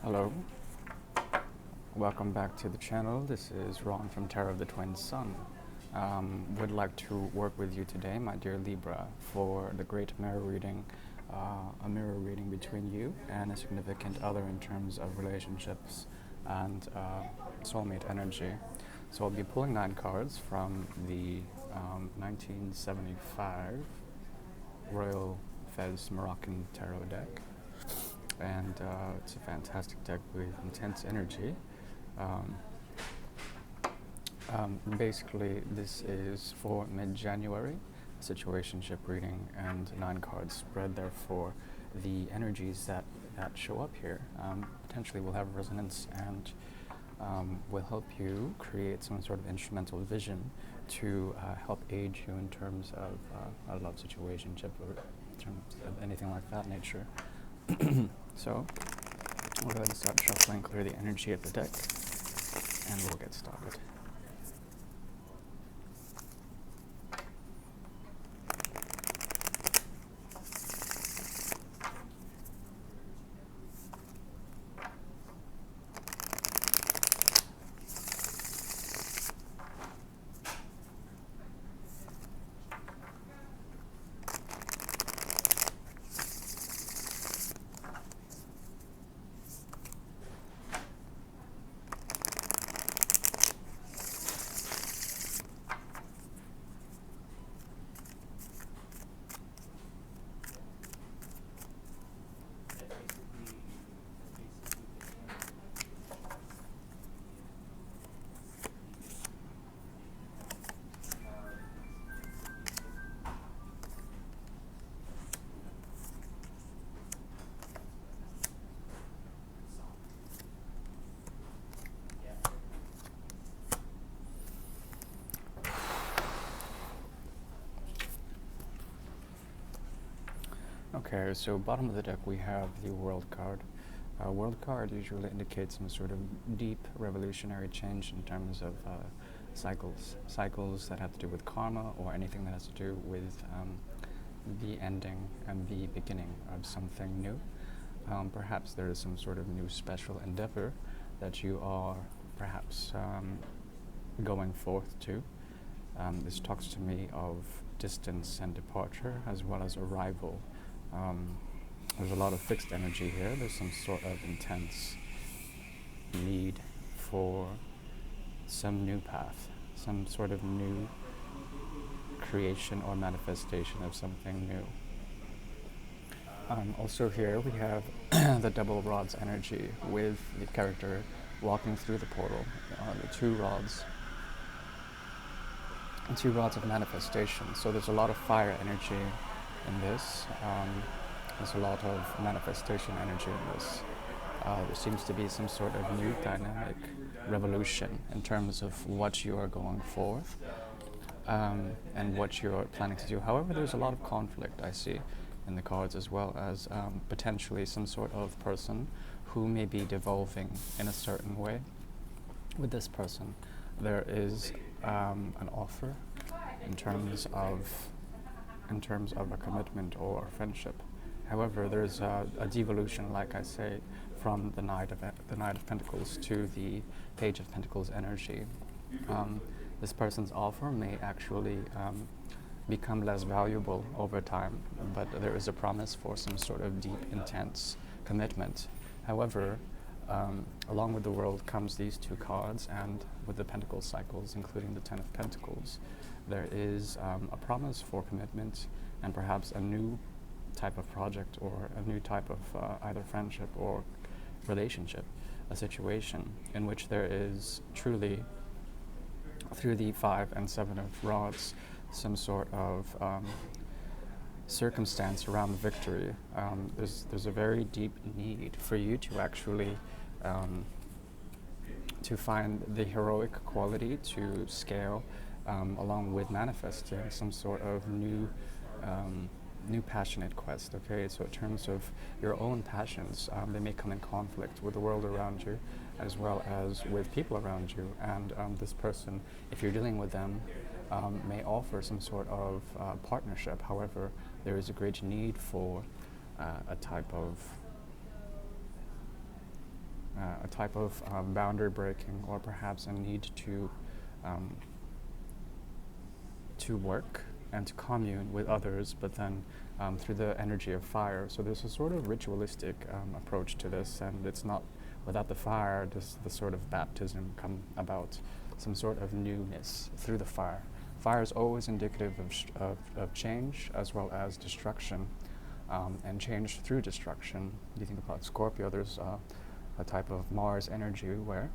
Hello, welcome back to the channel. This is Ron from Tarot of the Twin Sun. Would like to work with you today, my dear Libra, for the great mirror reading, a mirror reading between you and a significant other in terms of relationships and soulmate energy. So I'll be pulling 9 cards from the 1975 Royal Fez Moroccan Tarot deck. And it's a fantastic deck with intense energy. Basically, this is for mid-January, situationship reading, and 9 cards spread. Therefore, the energies that show up here potentially will have resonance and will help you create some sort of instrumental vision to help aid you in terms of a love situationship or in terms of anything like that nature. So, we'll go ahead and start shuffling, clear the energy of the deck, and we'll get started. Okay, so bottom of the deck we have the World card. World card usually indicates some sort of deep revolutionary change in terms of cycles that have to do with karma or anything that has to do with the ending and the beginning of something new. Perhaps there is some sort of new special endeavor that you are perhaps going forth to. This talks to me of distance and departure as well as arrival. There's a lot of fixed energy here. There's some sort of intense need for some new path, some sort of new creation or manifestation of something new. Also here we have the double rods energy with the character walking through the portal, the two rods of manifestation. So there's a lot of fire energy in this. There's a lot of manifestation energy in this. There seems to be some sort of new dynamic revolution in terms of what you are going forth and what you're planning to do. However, there's a lot of conflict I see in the cards, as well as potentially some sort of person who may be devolving in a certain way. With this person, there is an offer in terms of a commitment or friendship. However, there's a devolution, like I say, from the Knight of Pentacles to the Page of Pentacles energy. This person's offer may actually become less valuable over time, but there is a promise for some sort of deep, intense commitment. However, along with the World comes these 2 cards, and with the Pentacle cycles, including the 10 of Pentacles, there is a promise for commitment and perhaps a new type of project or a new type of either friendship or relationship, a situation in which there is truly, through the 5 and 7 of rods, some sort of circumstance around victory. There's a very deep need for you to actually to find the heroic quality to scale along with manifesting some sort of new passionate quest. Okay, so in terms of your own passions, they may come in conflict with the world around you as well as with people around you, and this person, if you're dealing with them, may offer some sort of partnership. However, there is a great need for a type of a type of boundary breaking, or perhaps a need um, to work and to commune with others, but then through the energy of fire. So there's a sort of ritualistic approach to this, and it's not without the fire does the sort of baptism come about, some sort of newness through the fire. Fire is always indicative of change as well as destruction, and change through destruction. You think about Scorpio, there's a type of Mars energy where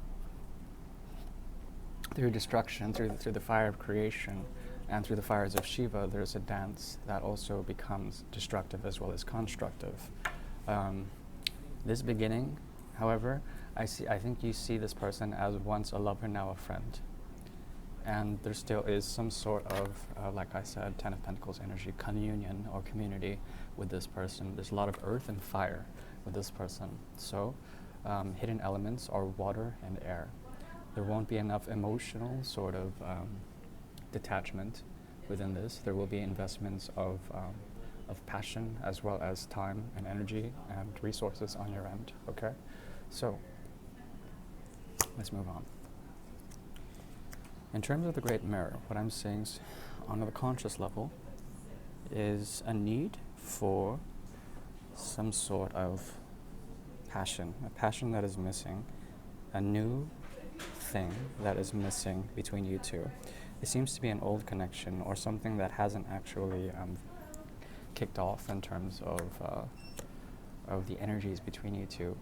through destruction, through the fire of creation, and through the fires of Shiva, there's a dance that also becomes destructive as well as constructive. This beginning, however, I think you see this person as once a lover, now a friend. And there still is some sort of, like I said, Ten of Pentacles energy, communion or community with this person. There's a lot of earth and fire with this person. So hidden elements are water and air. There won't be enough emotional sort of detachment within this. There will be investments of passion as well as time and energy and resources on your end, okay? So let's move on. In terms of the Great Mirror, what I'm seeing on the conscious level is a need for some sort of passion, a passion that is missing, a new thing that is missing between you two. It seems to be an old connection or something that hasn't actually kicked off in terms of the energies between you two.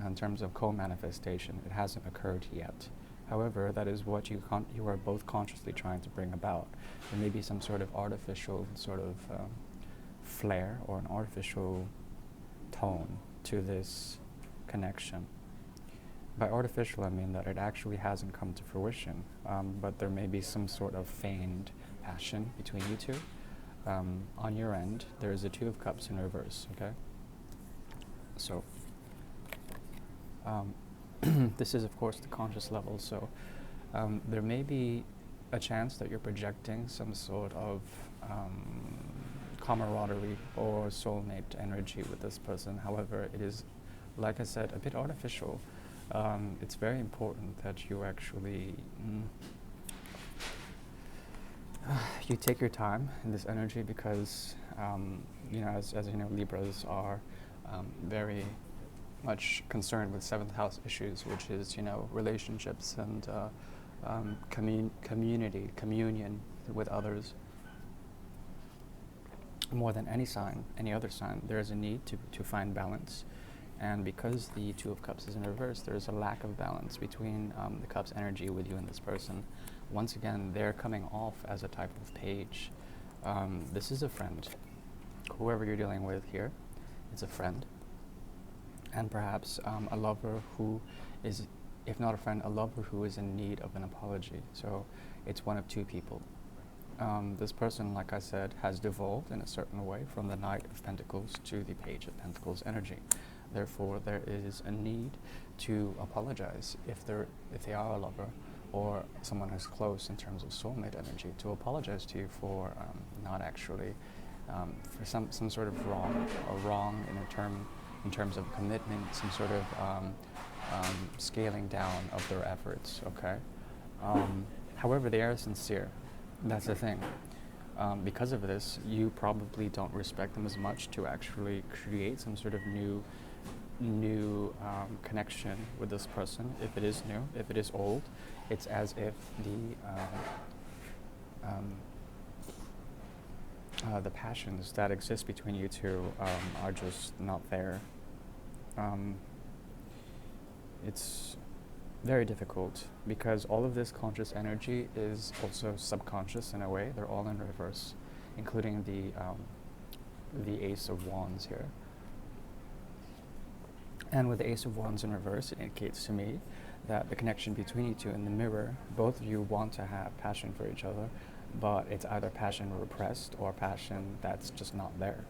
In terms of co-manifestation, it hasn't occurred yet. However, that is what you are both consciously trying to bring about. There may be some sort of artificial sort of flair or an artificial tone to this connection. By artificial, I mean that it actually hasn't come to fruition, but there may be some sort of feigned passion between you two. On your end, there is a Two of Cups in reverse, okay? So, this is, of course, the conscious level, so there may be a chance that you're projecting some sort of camaraderie or soulmate energy with this person. However, it is, like I said, a bit artificial. It's very important that you actually you take your time in this energy because, as you know, Libras are very much concerned with seventh house issues, which is, relationships and community, communion with others. More than any other sign, there is a need to find balance. And because the Two of Cups is in reverse, there's a lack of balance between the Cups energy with you and this person. Once again, they're coming off as a type of page. This is a friend. Whoever you're dealing with here, it's a friend. And perhaps a lover who is, if not a friend, a lover who is in need of an apology. So it's one of two people. This person, like I said, has devolved in a certain way from the Knight of Pentacles to the Page of Pentacles energy. Therefore, there is a need to apologize if they are a lover or someone who's close in terms of soulmate energy, to apologize to you for not actually, for some sort of wrong in terms of commitment, some sort of scaling down of their efforts, okay? However, they are sincere. That's the thing. Because of this, you probably don't respect them as much to actually create some sort of new connection with this person. If it is new, if it is old, it's as if the passions that exist between you two are just not there. It's very difficult because all of this conscious energy is also subconscious in a way. They're all in reverse, including the Ace of Wands here. And with the Ace of Wands in reverse, it indicates to me that the connection between you two in the mirror, both of you want to have passion for each other, but it's either passion repressed or passion that's just not there.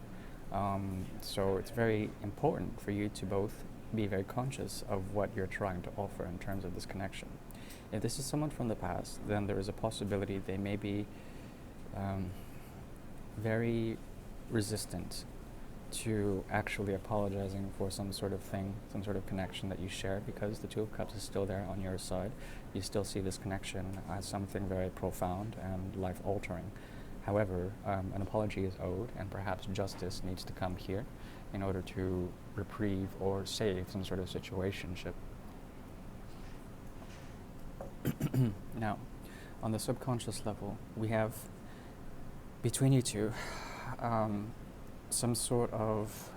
So it's very important for you to both be very conscious of what you're trying to offer in terms of this connection. If this is someone from the past, then there is a possibility they may be very resistant to actually apologizing for some sort of thing, some sort of connection that you share, because the Two of Cups is still there on your side. You still see this connection as something very profound and life-altering. However, an apology is owed, and perhaps justice needs to come here in order to reprieve or save some sort of situationship. Now, on the subconscious level, we have between you two some sort of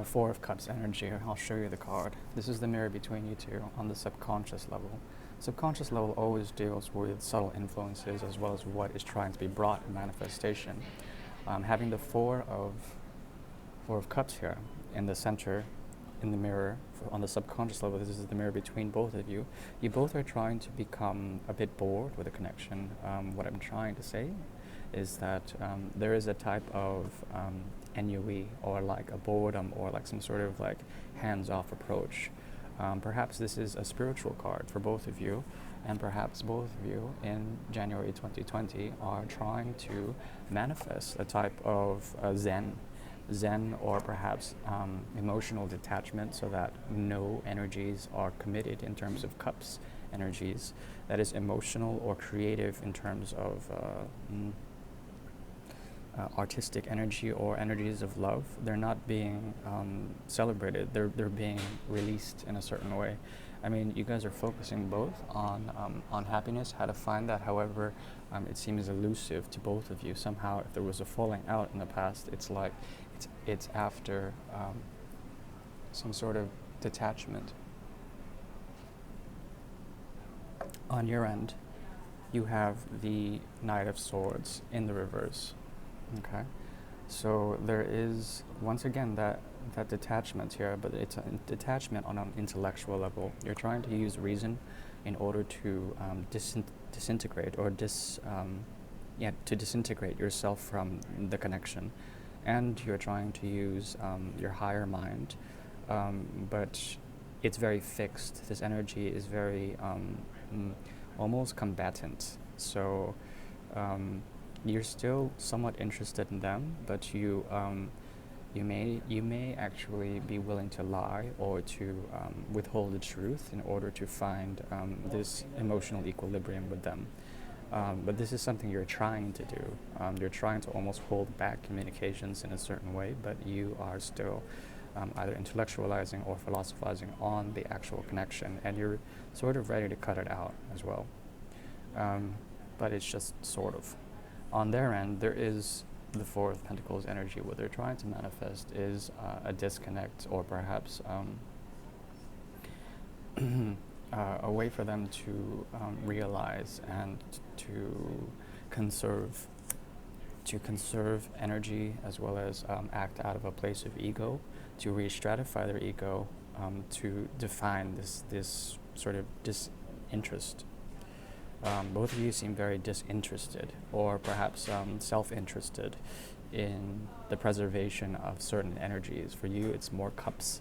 Four of Cups energy. I'll show you the card. This is the mirror between you two on the subconscious level. Subconscious level always deals with subtle influences as well as what is trying to be brought in manifestation. Having the Four of Cups here in the center, in the mirror, on the subconscious level, this is the mirror between both of you. You both are trying to become a bit bored with a connection. What I'm trying to say is that there is a type of ennui, or like a boredom, or like some sort of like hands-off approach. Perhaps this is a spiritual card for both of you, and perhaps both of you in January 2020 are trying to manifest a type of Zen, or perhaps emotional detachment, so that no energies are committed in terms of cups energies. That is emotional or creative in terms of artistic energy or energies of love. They're not being celebrated. They're being released in a certain way. I mean, you guys are focusing both on happiness, how to find that. However, it seems elusive to both of you. Somehow, if there was a falling out in the past, it's like it's after some sort of detachment. On your end, you have the Knight of Swords in the reverse. Okay, so there is once again that detachment here, but it's a detachment on an intellectual level. You're trying to use reason in order to disintegrate or to disintegrate yourself from the connection, and you're trying to use your higher mind, but it's very fixed. This energy is very almost combatant. So you're still somewhat interested in them, but you may actually be willing to lie or to withhold the truth in order to find this emotional equilibrium with them. But this is something you're trying to do. You're trying to almost hold back communications in a certain way, but you are still either intellectualizing or philosophizing on the actual connection, and you're sort of ready to cut it out as well. But it's just sort of. On their end, there is the Four of Pentacles energy. What they're trying to manifest is a disconnect, or perhaps a way for them to realize and to conserve energy, as well as act out of a place of ego, to re-stratify their ego, to define this sort of disinterest. Both of you seem very disinterested, or perhaps self-interested in the preservation of certain energies. For you, it's more cups,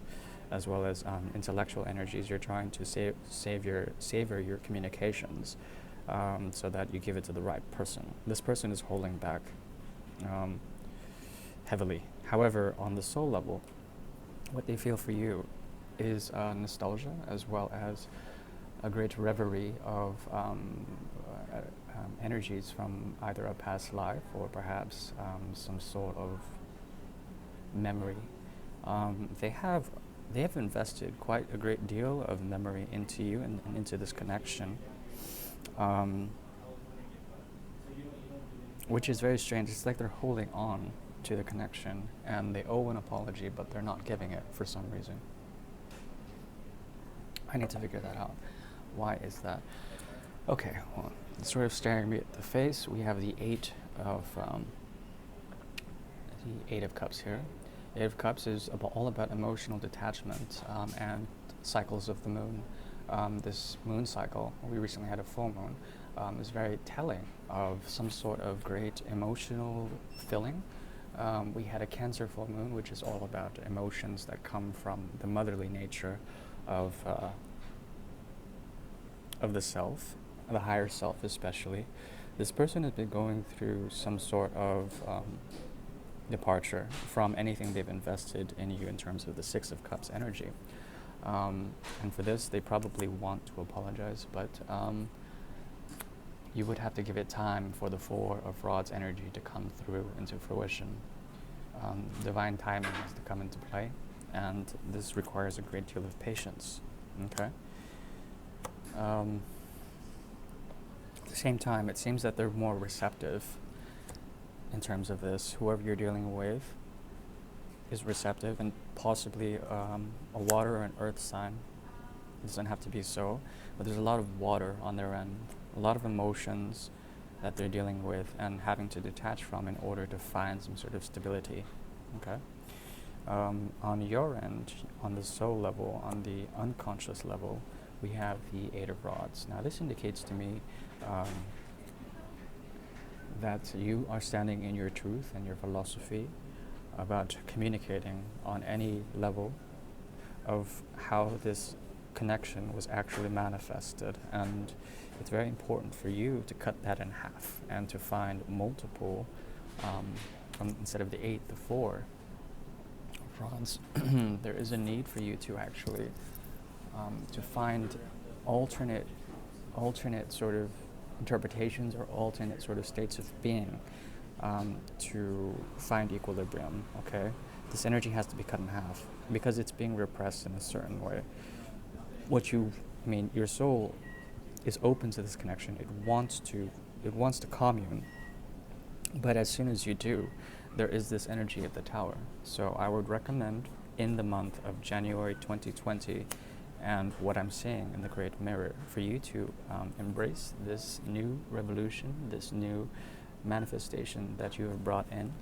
as well as intellectual energies. You're trying to savor your communications, so that you give it to the right person. This person is holding back heavily. However, on the soul level, what they feel for you is nostalgia, as well as a great reverie of energies from either a past life, or perhaps some sort of memory. They have invested quite a great deal of memory into you and into this connection, which is very strange. It's like they're holding on to the connection, and they owe an apology, but they're not giving it for some reason. I need to figure that out. Why is that? Okay, well, sort of staring me at the face, we have the Eight of Cups here. Eight of Cups is all about emotional detachment and cycles of the moon. This moon cycle, we recently had a full moon, is very telling of some sort of great emotional filling. We had a Cancer full moon, which is all about emotions that come from the motherly nature of the self, the higher self especially. This person has been going through some sort of departure from anything they've invested in you in terms of the Six of Cups energy. And for this, they probably want to apologize, but you would have to give it time for the Four of Rods energy to come through into fruition. Divine timing has to come into play, and this requires a great deal of patience. Okay. At the same time, it seems that they're more receptive in terms of this. Whoever you're dealing with is receptive, and possibly a water or an earth sign. It doesn't have to be so, but there's a lot of water on their end, a lot of emotions that they're dealing with and having to detach from in order to find some sort of stability. Okay. On your end, on the soul level, on the unconscious level, we have the Eight of Rods. Now this indicates to me that you are standing in your truth and your philosophy about communicating on any level of how this connection was actually manifested, and it's very important for you to cut that in half and to find multiple from instead of the 8, the 4 rods. There is a need for you to actually to find alternate sort of interpretations or alternate sort of states of being to find equilibrium. Okay, this energy has to be cut in half because it's being repressed in a certain way. Your soul is open to this connection. It wants to commune, but as soon as you do, there is this energy of the Tower. So I would recommend in the month of January 2020, and what I'm seeing in the Great Mirror, for you to embrace this new revolution, this new manifestation that you have brought in,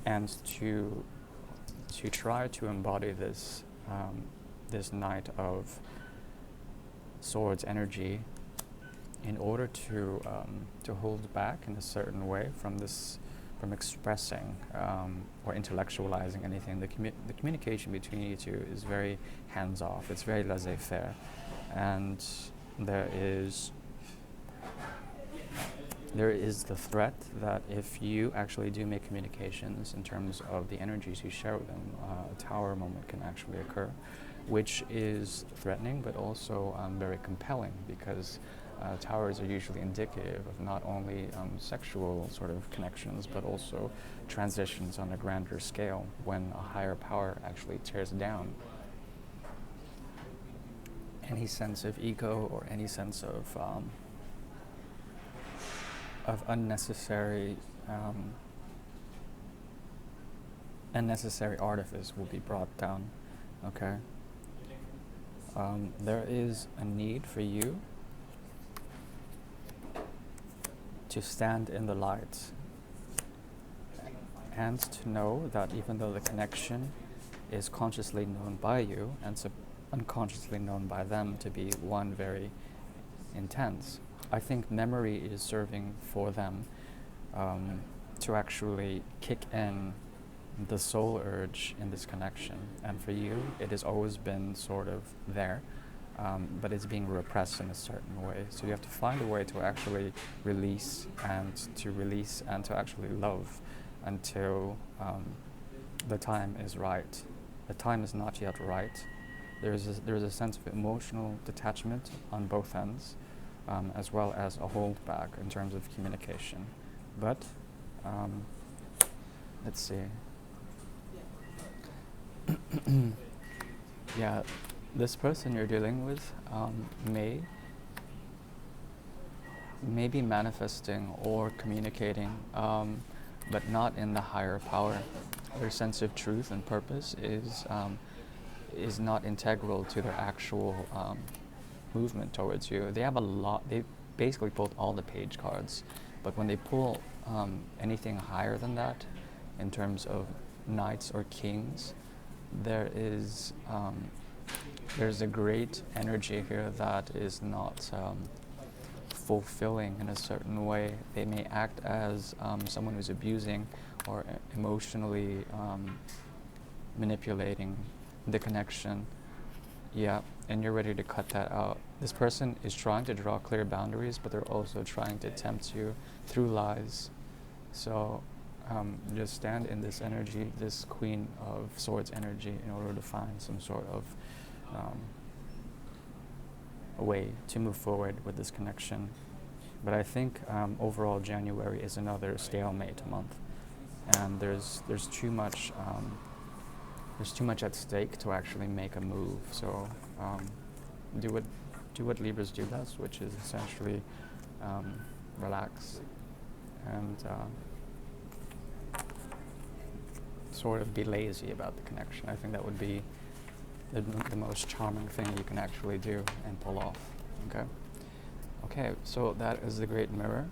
and to try to embody this this Knight of Swords energy in order to hold back in a certain way from expressing or intellectualizing anything. The communication between you two is very hands-off. It's very laissez-faire, and there is the threat that if you actually do make communications in terms of the energies you share with them, a tower moment can actually occur, which is threatening but also very compelling, because towers are usually indicative of not only sexual sort of connections, but also transitions on a grander scale when a higher power actually tears down any sense of ego or any sense of unnecessary artifice will be brought down. Okay. There is a need for you to stand in the light and to know that even though the connection is consciously known by you and unconsciously known by them to be one very intense, I think memory is serving for them to actually kick in the soul urge in this connection. And for you, it has always been sort of there, but it's being repressed in a certain way. So you have to find a way to actually release and to actually love until the time is right. The time is not yet right. There's a sense of emotional detachment on both ends, as well as a holdback in terms of communication. But let's see. Yeah, this person you're dealing with may be manifesting or communicating, but not in the higher power. Their sense of truth and purpose is not integral to their actual movement towards you. They have a lot. They basically pulled all the page cards, but when they pull anything higher than that, in terms of knights or kings, there's a great energy here that is not fulfilling in a certain way. They may act as someone who's abusing or emotionally manipulating the connection. Yeah, and you're ready to cut that out. This person is trying to draw clear boundaries, but they're also trying to tempt you through lies. So just stand in this energy, this Queen of Swords energy, in order to find some sort of a way to move forward with this connection. But I think overall January is another stalemate month, and there's too much at stake to actually make a move. So do what Libras do best, which is essentially relax and sort of be lazy about the connection. I think that would be the most charming thing you can actually do and pull off. Okay, so that is the Great Mirror.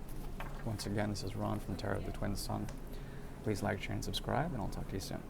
Once again, this is Ron from Tarot of the Twin Sun. Please like, share, and subscribe, and I'll talk to you soon.